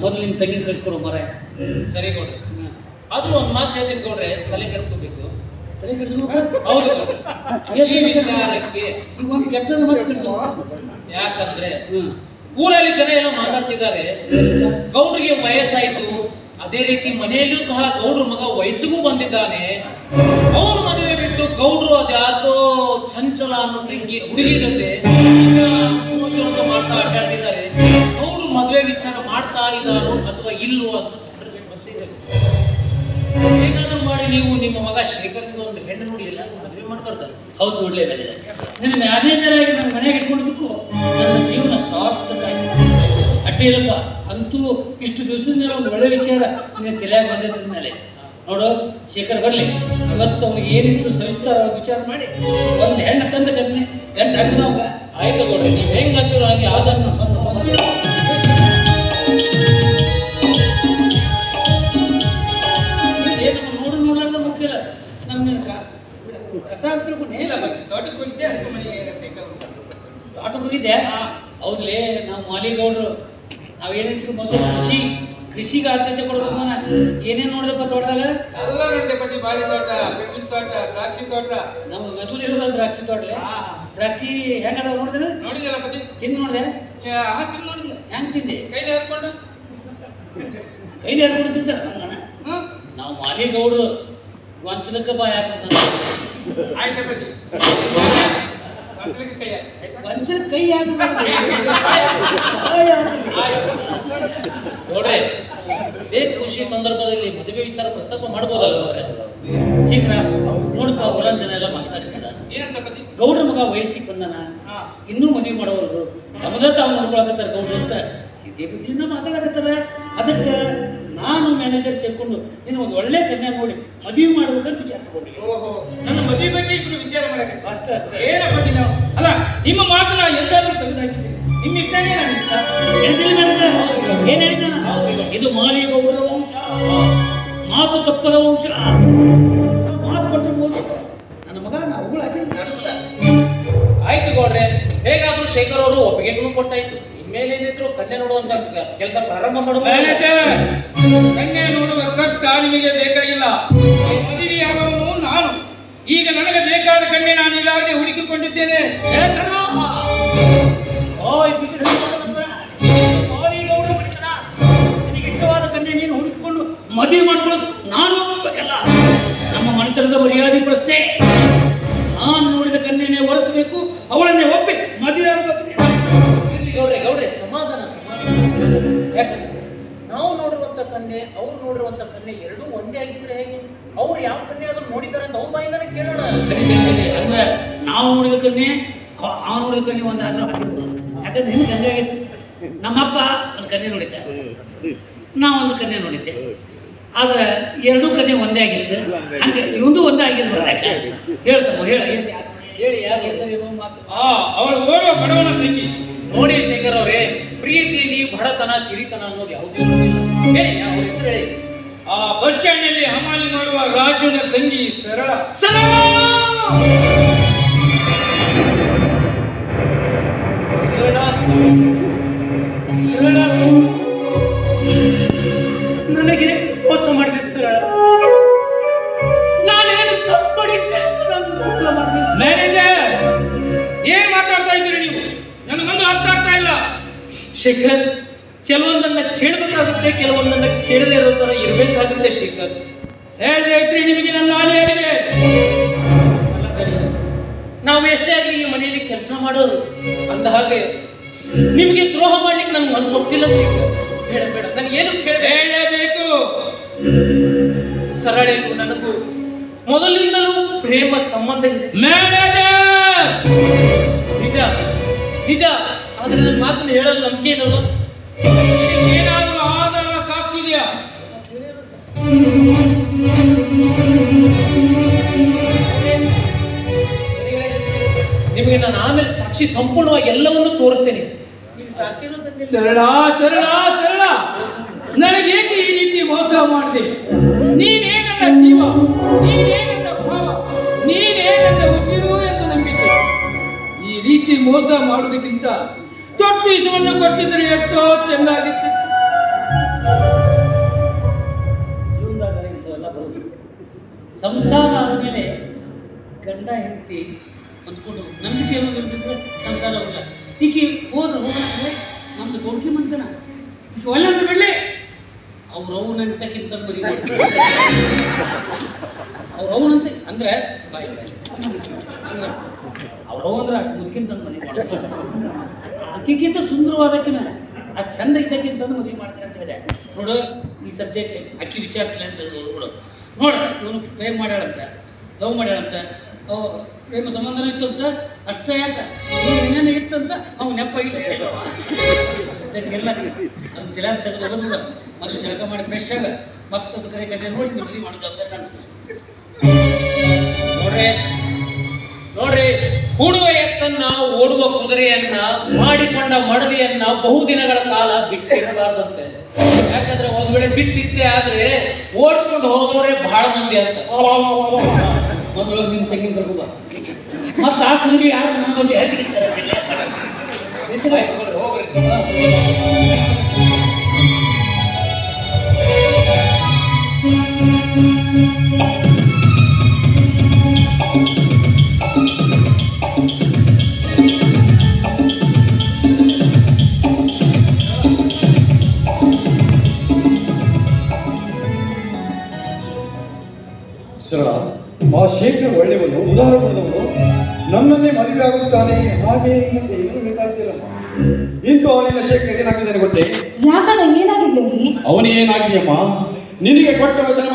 ಮೊದಲು ನಿಮ್ಮ ತಂಗಿನ ಕಳಿಸ್ಕೊಡು ಮರ. ಸರಿ ಗೌಡ್ರೆ, ಅದು ಒಂದು ಮಾತು ಹೇಳ್ತೀನಿ ಗೌಡ್ರೆ, ತಲೆ ಕೆಡಿಸ್ಕೋಬೇಕು. ತಲೆ ಕೆಡಿಸ್ಬೇಕು? ಹೌದು, ಈ ವಿಚಾರಕ್ಕೆ ಈಗ ಒಂದು ಕೆಟ್ಟದ ಮಾತು ಕೆಡಿಸ್ಬೇಕು. ಯಾಕಂದ್ರೆ ಊರಲ್ಲಿ ಜನ ಎಲ್ಲ ಮಾತಾಡ್ತಿದ್ದಾರೆ, ಗೌಡ್ರಿಗೆ ವಯಸ್ಸಾಯ್ತು, ಅದೇ ರೀತಿ ಮನೆಯಲ್ಲೂ ಸಹ ಗೌಡ್ರ ಮಗ ವಯಸ್ಸಿಗೂ ಬಂದಿದ್ದಾನೆ, ಅವನು ಮದುವೆ ಬಿಟ್ಟು ಗೌಡ್ರು ಅದ್ಯಾರ್ದೋ ಚಂಚಲ ಅನ್ನೋ ಹುಡುಗಿ ಜೊತೆ ಮಾಡ್ತಾ ಅಡ್ಡಾಡ್ತಿದ್ದಾರೆ. ಗೌಡ್ರು ಮದುವೆ ವಿಚಾರ ಮಾಡ್ತಾ ಇದ್ದಾರೋ ಅಥವಾ ಇಲ್ವೋ ಅಂತ ಜನರ ಸಮಸ್ಯೆ ಇದೆ. ಹೇಗಾದ್ರೂ ಮಾಡಿ ನೀವು ನಿಮ್ಮ ಮಗ ಶೇಖರ್ನಿಂದ ಒಂದು ಹೆಣ್ಣು ನೋಡಿ ಎಲ್ಲ ಮದುವೆ ಮಾಡ್ಬಾರ್ದಲ್ಲ? ಹೌದು, ನೋಡ್ಲೇಬೇಕಿದೆ. ನನ್ನ ಮ್ಯಾನೇಜರ್ ಆಗಿ ನನ್ನ ಮನೆಗೆ ಇಟ್ಕೊಂಡಿದ್ದಕ್ಕೂ ನನ್ನ ಜೀವನ ಸಾರ್ಥಕ ಆಯ್ತು. ಅಡ್ಡಿ ಇಲ್ಲಪ್ಪ, ಅಂತೂ ಇಷ್ಟು ದಿವಸದ ಮೇಲೆ ಒಂದು ಒಳ್ಳೆ ವಿಚಾರ ನಿನ್ನ ತಲೆಯಾಗಿ ಬಂದಿದ್ದ ಮೇಲೆ ನೋಡು, ಶೇಖರ್ ಬರಲಿ, ಇವತ್ತು ಅವ್ನಿಗೆ ಏನಿದ್ರು ಸವಿಸ್ತಾರವಾಗಿ ವಿಚಾರ ಮಾಡಿ ಒಂದು ಹೆಣ್ಣು ತಂದ ಕಮ್ಮಿ ಗಂಟು ಹಾಕಿದವಾಗ. ಆಯ್ತು ಗೌಡ್ರೆ, ನೀವು ಹೆಂಗ್ ಅಂತೀರೋ ಹಾಗೆ ಆದಷ್ಟು ನಮ್ಮ ನೋಡು ನೋಡ್ಲಾರ್ದ ಮುಖ್ಯ ಇಲ್ಲ. ನಮ್ಮ ಕಸ ಅಂತ ತಿಳ್ಕೊಂಡು ಇಲ್ಲ, ತೋಟಕ್ಕೆ ಹೋಗಿದ್ದೆ, ತೋಟಕ್ಕೆ ಹೋಗಿದ್ದೆ. ಹೌದ್ಲೇ, ನಾವು ಮಾಲಿಗೌಡರು ನಾವೇನಿದ್ರು ಮೊದಲು ಕೃಷಿಗೆ ಆದ್ಯತೆ ಕೊಡ್ಬೇಕು. ಮನ ಏನೇನು ನೋಡಿದಪ್ಪ ತೋಟದಾಗ? ಎಲ್ಲ ನೋಡಿದೆ ಪತಿ, ಬಾಳೆ ತೋಟ, ಬೆಳ್ಳಿನ ತೋಟ, ದ್ರಾಕ್ಷಿ ತೋಟ. ನಮ್ಮ ಮೊದಲು ಇರೋದು ದ್ರಾಕ್ಷಿ ತೋಟಲೆ. ದ್ರಾಕ್ಷಿ ಹೆಂಗದಾವ ನೋಡಿದ್ರೆ? ನೋಡಿದಲ್ಲ ಪತಿ, ತಿಂದು ನೋಡಿದೆ? ತಿಂದು ನೋಡಿಲ್ಲ. ಹೆಂಗ್ ತಿಂದೆ? ಕೈಲಿ ಹಾಕೊಂಡು ತಿಂತಾರ ನಮ್ಮನ. ನಾವು ಮಾಲಿಗೌಡರು ವಂಚನಕ್ಕೆ ಬಾಯ್ ಹಾಕ್ಬೇಕು. ಆಯ್ತಾ ಪತಿ, ವಂಚನಕ್ಕೆ ಕೈ ವಂಚನ ಕೈ ಹಾಕ್ಬೇಕು. ನೋಡ್ರೆ, ಇದೇ ಖುಷಿ ಸಂದರ್ಭದಲ್ಲಿ ಮದುವೆ ವಿಚಾರ ಪ್ರಸ್ತಾಪ ಮಾಡ್ಬೋದಲ್ಲ? ಶೀಘ್ರ ನೋಡಪ್ಪ, ಹೊಲನ್ ಜನ ಎಲ್ಲ ಮಾತಾಡ್ತಿರ. ಏನಂತ ಪತಿ? ಗೌಡ್ರ ಮಗ ವಯಸ್ಸಿಗೆ ಬಂದನ, ಇನ್ನೂ ಮದುವೆ ಮಾಡೋರು ತಮದ ತಾವು ನೋಡ್ಕೊಳಕತ್ತಾರ ಗೌಡ್ರು ಅಂತ ಇದೇ ಬುದ್ಧಿನ ಮಾತಾಡಕತ್ತಾರ. ಅದಕ್ಕೆ ನಾನು ಮ್ಯಾನೇಜರ್ ಸೇರ್ಕೊಂಡು ನೀನು ಒಂದು ಒಳ್ಳೆ ಕನ್ಯಾ ನೋಡಿ ಮದುವೆ ಮಾಡ್ಬೇಕಂತ ವಿಚಾರ ತಗೊಂಡಿವಿ. ಓಹೋ, ನನ್ನ ಮದುವೆ ಬಗ್ಗೆ ಇಬ್ರು ವಿಚಾರ ಮಾಡಕ್ಕೆ ಅಷ್ಟೇ ಅಷ್ಟೇ. ಏನಪ್ಪ ನಾವು ಅಲ್ಲ, ನಿಮ್ಮ ಮಾತು ನಾ ಎಂದಾದ್ರೂ ತೆಗೆದಾಕಿದ್ದೆ, ನಿಮ್ಮ ಇಷ್ಟನೇ ನಾನು ಇಷ್ಟ. ಹೇಳ್ತೀನಿ ಮ್ಯಾನೇಜರ್, ಏನ್ ಹೇಳಿದ್ದಾನ? ಇದು ಮಾಲಿಗೌಡರ ವಂಶ, ಮಾತು ತಪ್ಪದ ವಂಶ. ಮಾತು ಕೊಟ್ಟಿರ್ಬೋದು, ನನ್ನ ಮಗ ನಾವು ಆಯ್ತು ಗೌಡ್ರೆ, ಹೇಗಾದ್ರೂ ಶೇಖರ್ ಅವರು ಒಪ್ಪಿಗೆಗಳು ಕೊಟ್ಟಾಯ್ತು. ಇನ್ಮೇಲೆ ಏನಿದ್ರು ಕನ್ಯೆ ನೋಡುವಂತ ಕೆಲಸ ಪ್ರಾರಂಭ ಮಾಡುವ. ಕನ್ಯೆ ನೋಡುವ ಕಷ್ಟ ನಿಮಗೆ ಬೇಕಾಗಿಲ್ಲ, ಮದುವೆಯಾದವನು ನಾನು. ಈಗ ನನಗೆ ಬೇಕಾದ ಕನ್ಯೆ ನಾನು ಈಗಾಗಲೇ ಹುಡುಕಿಕೊಂಡಿದ್ದೇನೆ. ನಿನಗೆ ಇಷ್ಟವಾದ ಕನ್ಯೆ ನೀನು ಹುಡುಕಿಕೊಂಡು ಮದುವೆ ಮಾಡ್ಕೊಳ್ಳೋದು ನಾನು ಒಪ್ಪಬೇಕಲ್ಲ. ನಮ್ಮ ಮನೆತನದ ಮರ್ಯಾದೆ ಪ್ರಶ್ನೆ. ನಾನು ನೋಡಿದ ಕನ್ಯೆನೇ ಒರೆಸಬೇಕು, ಅವಳನ್ನೇ ಒಪ್ಪಿ ಮದುವೆ ಆಗಬೇಕು. ಗೌಡ್ರೆ, ಸಮಾಧಾನ. ಯಾಕಂದ್ರೆ ನಾವು ನೋಡಿರುವಂತ ಕನ್ಯೆ, ಅವ್ರು ನೋಡಿರುವಂತ ಕನ್ಯೆ ಎರಡೂ ಒಂದೇ ಆಗಿದ್ರೆ ಹೇಗೆ? ಅವ್ರು ಯಾವ ಕನ್ಯೆ ಆದ್ರೂ ನೋಡಿದಾರೆ ಅಂತ ಅವ್ರ ಬಾಯಿಂದಾನೆ ಕೇಳೋಣ. ಅಂದ್ರೆ ನಾವು ನೋಡಿದ ಕನ್ಯೆ, ಅವ್ನು ನೋಡಿದ ಕನ್ಯೆ ಒಂದಾದ್ರೂ ಯಾಕಂದ್ರೆ ನಿಮ್ಗೆ ಹಂಗಾಗಿತ್ತು. ನಮ್ಮಪ್ಪ ಒಂದು ಕನ್ಯೆ ನೋಡಿದ್ದೆ, ನಾವೊಂದು ಕನ್ಯೆ ನೋಡಿದ್ದೆ, ಆದ್ರೆ ಎರಡೂ ಕನ್ಯೆ ಒಂದೇ ಆಗಿತ್ತು. ಹಂಗೆ ಇವಂದು ಒಂದೇ ಆಗಿರ್ಬೋದು. ಹೇಳ್ತಮ್ಮ, ಹೇಳಿ ಯಾರು ಹೆಸರು ಮಾತು? ಅವಳು ಓಡುವ ಬಡವನ ತಂಗಿ. ನೋಡಿ ಶೇಖರ್ ಅವರೇ, ಪ್ರೀತಿಯಲ್ಲಿ ಬಡತನ ಸಿರಿತನ ಅನ್ನೋದು ಯಾವುದೂ ಇರೋದಿಲ್ಲ. ಹೇಳಿ, ಅವ್ರ ಹೆಸರು ಹೇಳಿ. ಆ ಬಸ್ ಸ್ಟ್ಯಾಂಡ್ ನಲ್ಲಿ ಹಮಾಲಿ ಮಾಡುವ ರಾಜುನ ತಂಗಿ ಸರಳ. ನನಗೆ ಮೋಸ ಮಾಡಿದೆ ಸರಳ. ನಾನೇನು ತಪ್ಪಡಿದ್ದೆ ಅಂತ ನಾನು ಮೋಸ ಮಾಡಿದೆ. ಮ್ಯಾನೇಜರ್, ಏನ್ ಮಾತಾಡ್ತಾ ಇದ್ದೀರಿ ನೀವು? ನನಗೊಂದು ಅರ್ಥ ಆಗ್ತಾ ಇಲ್ಲ. ಶೇಖರ್, ಕೆಲವೊಂದನ್ನ ಕೇಳಬೇಕಾಗುತ್ತೆ, ಕೆಲವೊಂದನ್ನ ಕೇಳದೇ ಇರೋ ತರ ಇರಬೇಕಾಗುತ್ತೆ. ಶೇಖರ್, ಹೇಳ್ದೆ ಐತ್ರಿ, ನಿಮಗೆ ನನ್ನ ಹಾನಿ ಆಗಿದೆ. ನಾವು ಎಷ್ಟೇ ಆಗಲಿ ಈ ಮನೆಯಲ್ಲಿ ಕೆಲಸ ಮಾಡೋರು, ಅಂದ ಹಾಗೆ ನಿಮಗೆ ದ್ರೋಹ ಮಾಡ್ಲಿಕ್ಕೆ ನನ್ಗೆ ಮನಸ್ಸು ಒಪ್ಪಿಲ್ಲ ಶೇಖರ್. ಬೇಡ, ನನಗೇನು ಹೇಳಬೇಕು. ಸರಳೆಗೂ ನನಗೂ ಮೊದಲಿಂದಲೂ ಪ್ರೇಮ ಸಂಬಂಧ ಇದೆ. ಮ್ಯಾನೇಜರ್, ನಿಜ, ಆದ್ರೆ ನನ್ನ ಮಾತನ್ನು ಹೇಳಲು ನಂಬಿಕೆ ಏನಲ್ಲ. ಏನಾದ್ರೂ ಆಧಾರ ಸಾಕ್ಷಿ ಇದೆಯಾ? ನಿಮಗೆ ನಾನು ಆಮೇಲೆ ಸಾಕ್ಷಿ ಸಂಪೂರ್ಣವಾಗಿ ಎಲ್ಲವನ್ನೂ ತೋರಿಸ್ತೇನೆ. ಈಗ ಸಾಕ್ಷಿನೂ ತಂದಿಲ್ಲ. ಸರಳ ಸರಳ ಸರಳ, ನನಗೇಕೆ ಈ ರೀತಿ ಮೋಸ ಮಾಡಿದೆ? ನೀನೇ ನನ್ನ ಜೀವ, ನೀನೇ ನನ್ನ ಭಾವ, ನೀನೇ ನನ್ನ ಉಸಿರು ಎಂದು ನಂಬಿದ್ದೆ. ಈ ರೀತಿ ಮೋಸ ಮಾಡುವುದಕ್ಕಿಂತ ದೊಡ್ಡ ವಿಷವನ್ನು ಕೊಟ್ಟಿದ್ರೆ ಎಷ್ಟೋ ಚೆನ್ನಾಗಿತ್ತು. ಜೀವನದಾಗ ಇಂಥವೆಲ್ಲ ಬರೋದು. ಸಂಸಾರ ಆದಮೇಲೆ ಗಂಡ ಹೆಂಡತಿ ಹೊಂದ್ಕೊಂಡು ನಂಬಿಕೆ ಅನ್ನೋದು ಇರ್ತಿದ್ರೆ ಸಂಸಾರ ಹೋಗಲ್ಲ. ಈಕೆ ಹೋದ್ರೆ ಹೋಗಲ್ಲ, ನಮ್ದು ಗೌಡ್ಗಿ ಮಂತನ ಈಕೆ ಒಳ್ಳೆ ಅಂದ್ರೆ ಬಿಡ್ಲಿ, ಅವ್ರ ಅವನಂತಕ್ಕಿಂತ ಮದುವೆ ಮಾಡ್ತಾರೆ. ಅವ್ರ ಅವನಂತೆ ಅಂದ್ರೆ ಬಾಯಿ ಅವ್ರ ಅವ ಅಂದ್ರೆ ಅಷ್ಟು ಮುದುಕಿಂತ ಮದುವೆ ಮಾಡ್ತಾರೆ. ಆಕೆಗಿಂತ ಸುಂದರವಾದಕ್ಕಿನ ಅಷ್ಟು ಚಂದ ಇದ್ದಕ್ಕಿಂತ ಮದುವೆ ಮಾಡ್ತಾರೆ ಅಂತ ಹೇಳಿದೆ. ನೋಡು, ಈ ಸದ್ಯಕ್ಕೆ ಅಕ್ಕಿ ವಿಚಾರತಿಲ್ಲ ಅಂತ ನೋಡು. ನೋಡ, ಇವನು ಪ್ರೇಮ ಮಾಡ್ಯಾಳಂತ, ಲವ್ ಮಾಡ್ಯಾಳಂತ, ಪ್ರೇಮ ಸಂಬಂಧನೂ ಇತ್ತು ಅಂತ. ಅಷ್ಟೇ ಯಾಕ ಇನ್ನೇನು ಇತ್ತಂತ ಅವ್ನು ನೆಪ ಇಲ್ಲ ಸದ್ಯಕ್ಕೆಲ್ಲ ಅವ್ನು ತಿಲ ತೆಗೆದು ಹೋಗೋದು. ಮೊದಲು ಜಳಕ ಮಾಡಿ ಫ್ರೆಶ್ ಆಗ ಮತ್ತೊಂದು ಕಡೆ ಕಡೆ ನೋಡಿ ಮದುವೆ ಮಾಡೋ ಜವಾಬ್ದಾರಿ ನಾನು. ನೋಡ್ರಿ, ಹೂಡುವ ಎತ್ತನ್ನ ಓಡುವ ಕುದುರೆಯನ್ನ ಮಾಡಿಕೊಂಡ ಮಡದಿಯನ್ನ ಬಹುದಿನಗಳ ಕಾಲ ಬಿಟ್ಟಿರಬಾರ್ದಂತೆ. ಯಾಕಂದ್ರೆ ಒಂದ್ ವೇಳೆ ಬಿಟ್ಟಿದ್ದೆ ಆದ್ರೆ ಓಡಿಸ್ಕೊಂಡು ಹೋಗೋರೆ ಬಹಳ ಮಂದಿ ಅಂತ. ಮೊದಲು ನಿಮ್ಮ ತೆಂಗಿನ ಬರ್ಬೋದ ಮತ್ತೆ ಆ ಕುದುರೆ ಯಾರು ನನ್ನ ಬಗ್ಗೆ ಹೇಳ್ತಿರ್ತಾರೆ. ಹೋಗ್ರಿ. ಸರಳ, ಆ ಶೇಖರ್ ಒಳ್ಳೆಯವನು, ಉದಾರ ಗುಣದವನು, ನನ್ನನ್ನೇ ಮದುವೆ ಆಗುತ್ತಾನೆ ಹಾಗೆ ಹೀಗಂತೆ ಏನು ಬೇಕಾಗ್ತಿಲ್ಲಮ್ಮ. ಇಂದು ಅವನಿಲ್ಲ ಶೇಖರ್ ಏನಾಗಿದ್ದಾನೆ ಗೊತ್ತೇ? ಯಾಕಣ್ಣ, ಏನಾಗಿದ್ದೇನೆ? ಅವನೇ ಏನಾಗಿದೆಯಮ್ಮ, ನಿನಗೆ ಕೊಟ್ಟ ವಚನ